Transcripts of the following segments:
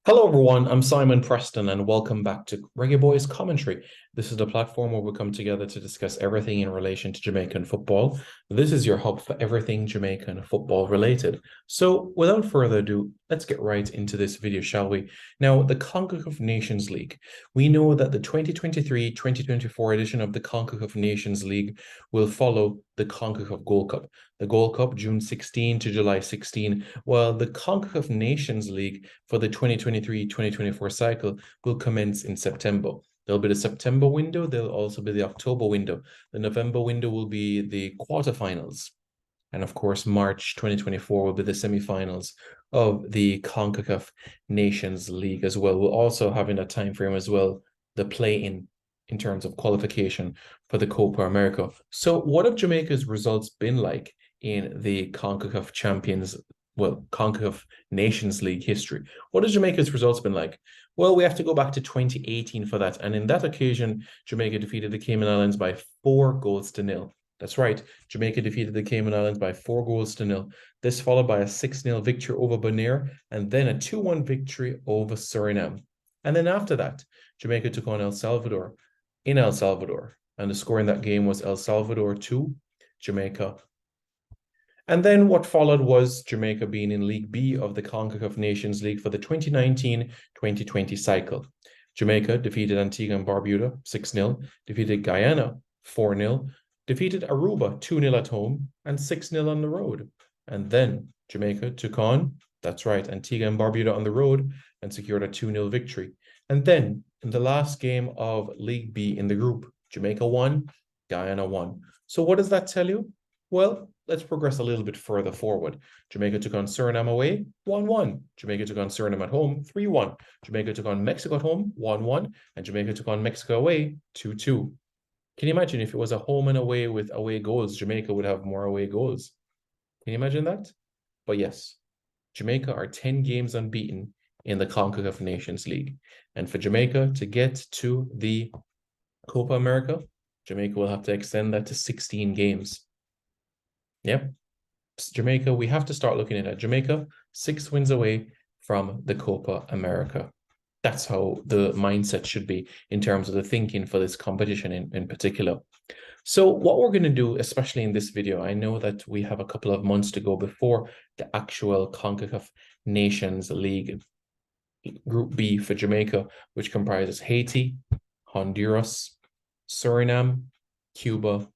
Hello, everyone. I'm Simon Preston, and welcome back to Reggae Boys Commentary. This is the platform where we come together to discuss everything in relation to Jamaican football. This is your hub for everything Jamaican football related. So, without further ado, let's get right into this video, shall we? Now, the CONCACAF Nations League. We know that the 2023-2024 edition of the CONCACAF Nations League will follow the CONCACAF Gold Cup. The Gold Cup, June 16 to July 16, while the CONCACAF Nations League for the 2023-2024 cycle will commence in September. There'll be the September window. There'll also be the October window. The November window will be the quarterfinals. And of course, March 2024 will be the semifinals of the CONCACAF Nations League as well. We'll also have in that time frame as well the play-in terms of qualification for the Copa America. So what have Jamaica's results been like in the CONCACAF CONCACAF Nations League history? What has Jamaica's results been like? Well, we have to go back to 2018 for that. And in that occasion, Jamaica defeated the Cayman Islands by 4-0. That's right. Jamaica defeated the Cayman Islands by 4-0. This followed by a 6-0 victory over Bonaire and then a 2-1 victory over Suriname. And then after that, Jamaica took on El Salvador in El Salvador. And the score in that game was El Salvador 2, Jamaica. And then what followed was Jamaica being in League B of the CONCACAF Nations League for the 2019-2020 cycle. Jamaica defeated Antigua and Barbuda 6-0, defeated Guyana 4-0, defeated Aruba 2-0 at home and 6-0 on the road. And then Jamaica took on, that's right, Antigua and Barbuda on the road and secured a 2-0 victory. And then in the last game of League B in the group, Jamaica won, Guyana won. So what does that tell you? Well, let's progress a little bit further forward. Jamaica took on Suriname away, 1-1. Jamaica took on Suriname at home, 3-1. Jamaica took on Mexico at home, 1-1. And Jamaica took on Mexico away, 2-2. Can you imagine if it was a home and away with away goals, Jamaica would have more away goals? Can you imagine that? But yes, Jamaica are 10 games unbeaten in the CONCACAF Nations League. And for Jamaica to get to the Copa America, Jamaica will have to extend that to 16 games. Yep. Jamaica, we have to start looking at that. Jamaica, 6 wins away from the Copa America. That's how the mindset should be in terms of the thinking for this competition in particular. So what we're going to do, especially in this video, I know that we have a couple of months to go before the actual CONCACAF Nations League Group B for Jamaica, which comprises Haiti, Honduras, Suriname, Cuba,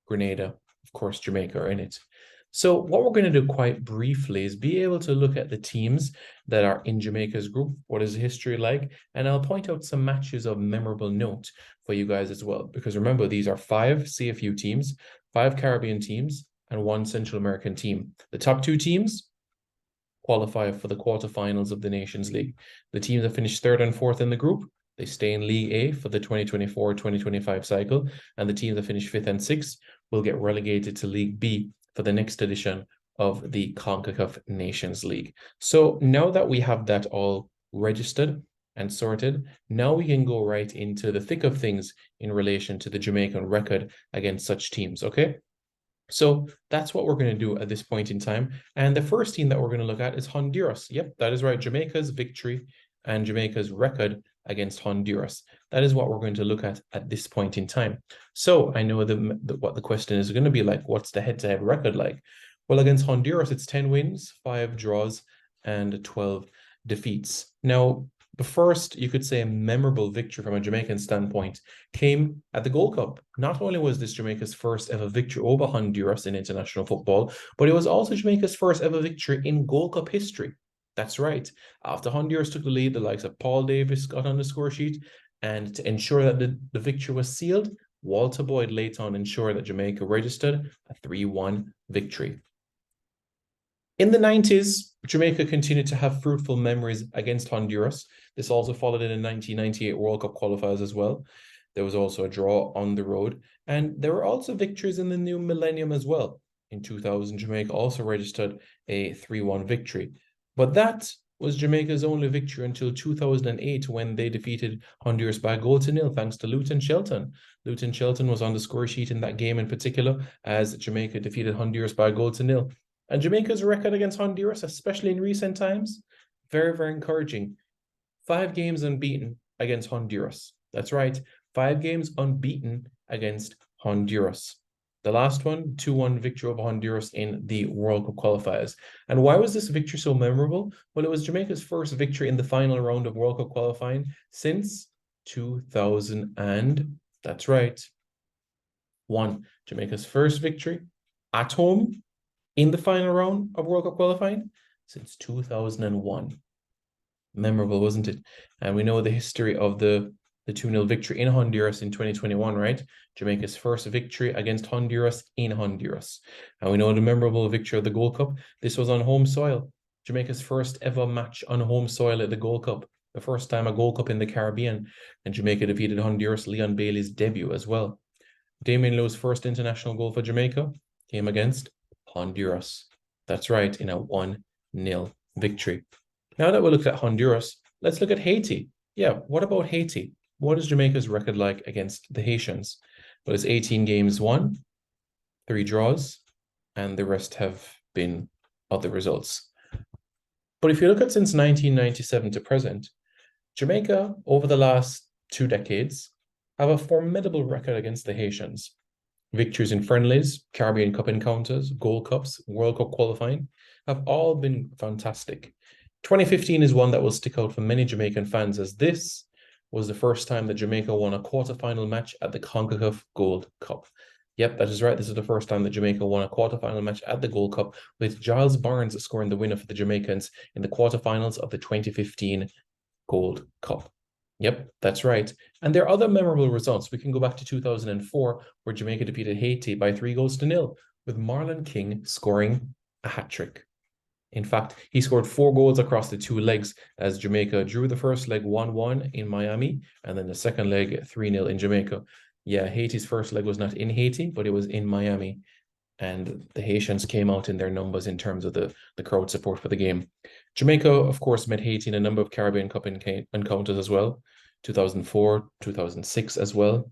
Grenada, of course, Jamaica are in it. So what we're going to do quite briefly is be able to look at the teams that are in Jamaica's group. What is the history like? And I'll point out some matches of memorable note for you guys as well. Because remember, these are 5 CFU teams, 5 Caribbean teams, and 1 Central American team. The top 2 teams qualify for the quarterfinals of the Nations League. The teams that finish 3rd and 4th in the group, they stay in League A for the 2024-2025 cycle. And the teams that finish 5th and 6th will get relegated to League B for the next edition of the CONCACAF Nations League. So now that we have that all registered and sorted, now we can go right into the thick of things in relation to the Jamaican record against such teams, okay? So that's what we're going to do at this point in time. And the first team that we're going to look at is Honduras. Yep, that is right. Jamaica's victory and Jamaica's record against Honduras. That is what we're going to look at this point in time. So I know what the question is going to be like. What's the head-to-head record like? Well, against Honduras, it's 10 wins, 5 draws, and 12 defeats. Now, the first, you could say, memorable victory from a Jamaican standpoint came at the Gold Cup. Not only was this Jamaica's first ever victory over Honduras in international football, but it was also Jamaica's first ever victory in Gold Cup history. That's right. After Honduras took the lead, the likes of Paul Davis got on the score sheet, and to ensure that the victory was sealed, Walter Boyd later on ensured that Jamaica registered a 3-1 victory. In the 90s, Jamaica continued to have fruitful memories against Honduras. This also followed in the 1998 World Cup qualifiers as well. There was also a draw on the road, and there were also victories in the new millennium as well. In 2000, Jamaica also registered a 3-1 victory. But that was Jamaica's only victory until 2008 when they defeated Honduras by 0-0 thanks to Luton Shelton. Luton Shelton was on the score sheet in that game in particular as Jamaica defeated Honduras by 0-0. And Jamaica's record against Honduras, especially in recent times, very, very encouraging. 5 games unbeaten against Honduras. That's right, 5 games unbeaten against Honduras. The last one, 2-1 victory over Honduras in the World Cup qualifiers. And why was this victory so memorable? Well, it was Jamaica's first victory in the final round of World Cup qualifying since 2000 and, that's right, Jamaica's first victory at home in the final round of World Cup qualifying since 2001. Memorable, wasn't it? And we know the history of the 2-0 victory in Honduras in 2021, right? Jamaica's first victory against Honduras in Honduras. And we know the memorable victory of the Gold Cup. This was on home soil. Jamaica's first ever match on home soil at the Gold Cup. The first time a Gold Cup in the Caribbean. And Jamaica defeated Honduras, Leon Bailey's debut as well. Damian Lowe's first international goal for Jamaica came against Honduras. That's right, in a 1-0 victory. Now that we looked at Honduras, let's look at Haiti. Yeah, what about Haiti? What is Jamaica's record like against the Haitians? Well, it's 18 games won, 3 draws, and the rest have been other results. But if you look at since 1997 to present, Jamaica, over the last 2 decades, have a formidable record against the Haitians. Victories in friendlies, Caribbean Cup encounters, Gold Cups, World Cup qualifying have all been fantastic. 2015 is one that will stick out for many Jamaican fans, as this was the first time that Jamaica won a quarterfinal match at the CONCACAF Gold Cup. Yep, that is right. This is the first time that Jamaica won a quarterfinal match at the Gold Cup, with Giles Barnes scoring the winner for the Jamaicans in the quarterfinals of the 2015 Gold Cup. Yep, that's right. And there are other memorable results. We can go back to 2004, where Jamaica defeated Haiti by 3-0, with Marlon King scoring a hat-trick. In fact, he scored 4 goals across the 2 legs, as Jamaica drew the first leg 1-1 in Miami, and then the second leg 3-0 in Jamaica. Yeah, Haiti's first leg was not in Haiti, but it was in Miami. And the Haitians came out in their numbers in terms of the crowd support for the game. Jamaica, of course, met Haiti in a number of Caribbean Cup encounters as well. 2004, 2006 as well,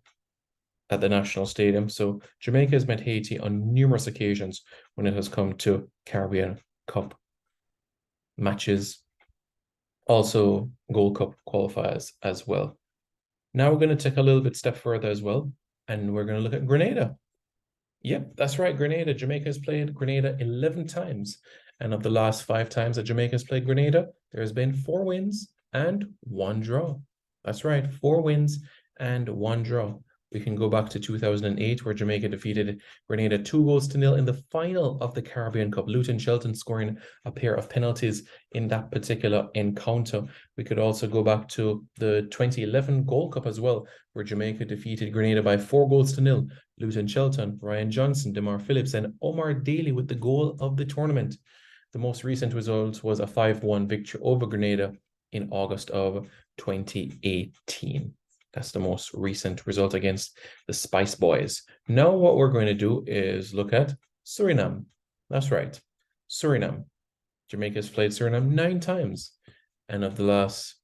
at the National Stadium. So Jamaica has met Haiti on numerous occasions when it has come to Caribbean Cup matches, also Gold Cup qualifiers as well. Now we're going to take a little bit step further as well, and we're going to look at Grenada. Yep, that's right, Grenada. Jamaica has played Grenada 11 times. And of the last 5 times that Jamaica has played Grenada, there has been 4 wins and 1 draw. That's right, 4 wins and 1 draw. We can go back to 2008, where Jamaica defeated Grenada 2-0 in the final of the Caribbean Cup. Luton Shelton scoring a pair of penalties in that particular encounter. We could also go back to the 2011 Gold Cup as well, where Jamaica defeated Grenada by 4-0. Luton Shelton, Ryan Johnson, Demar Phillips, and Omar Daly with the goal of the tournament. The most recent result was a 5-1 victory over Grenada in August of 2018. That's the most recent result against the Spice Boys. Now what we're going to do is look at Suriname. That's right, Suriname. Jamaica has played Suriname 9 times. And of the last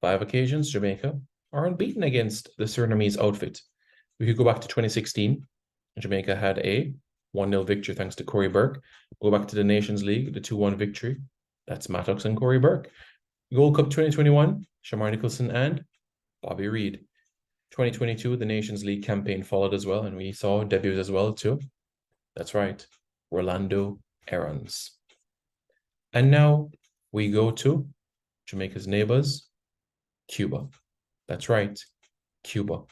5 occasions, Jamaica are unbeaten against the Surinamese outfit. We could go back to 2016. Jamaica had a 1-0 victory thanks to Corey Burke. Go back to the Nations League, the 2-1 victory. That's Mattox and Corey Burke. Gold Cup 2021, Shamar Nicholson and Bobby Reid. 2022, the Nations League campaign followed as well, and we saw debuts as well too. That's right, Rolando Aarons. And now we go to Jamaica's neighbors, Cuba. That's right, Cuba.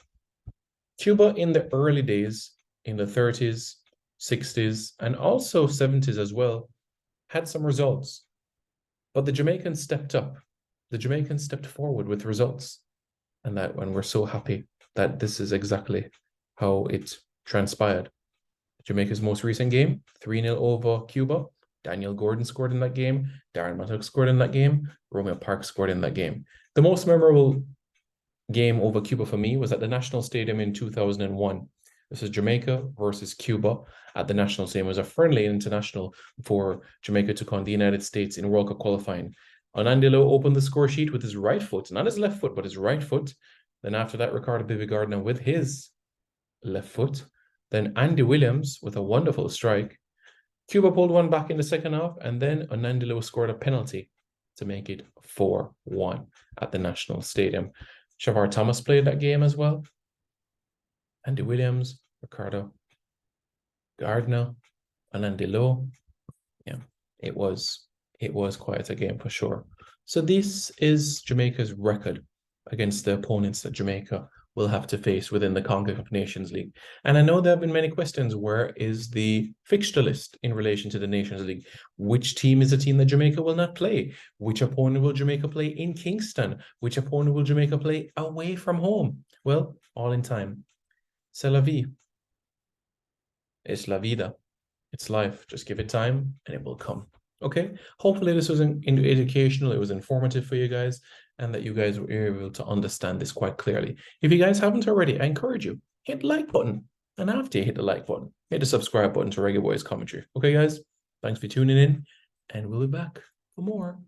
Cuba in the early days, in the 30s, 60s, and also 70s as well, had some results. But the Jamaicans stepped up. The Jamaicans stepped forward with results. And that when we're so happy that this is exactly how it transpired. Jamaica's most recent game, 3-0 over Cuba. Daniel Gordon scored in that game. Darren Mattox scored in that game. Romeo Parks scored in that game. The most memorable game over Cuba for me was at the National Stadium in 2001. This is Jamaica versus Cuba at the National Stadium. It was a friendly international before Jamaica took on the United States in World Cup qualifying. Onandilo opened the score sheet with his right foot, not his left foot, but his right foot. Then after that, Ricardo Bibi Gardner with his left foot. Then Andy Williams with a wonderful strike. Cuba pulled one back in the second half, and then Onandilo scored a penalty. to make it 4-1 at the National Stadium. Shavar Thomas played that game as well. Andy Williams, Ricardo Gardner, and Andy Lowe. Yeah, it was quite a game for sure. So this is Jamaica's record against the opponents that Jamaica will have to face within the CONCACAF Nations League. And I know there have been many questions. Where is the fixture list in relation to the Nations League? Which team is a team that Jamaica will not play? Which opponent will Jamaica play in Kingston? Which opponent will Jamaica play away from home? Well, all in time. C'est la vie. It's la vida. It's life. Just give it time and it will come. Okay. Hopefully this was educational. It was informative for you guys, and that you guys were able to understand this quite clearly. If you guys haven't already, I encourage you, hit the like button. And after you hit the like button, hit the subscribe button to Reggae Boys Commentary. Okay, guys? Thanks for tuning in, and we'll be back for more.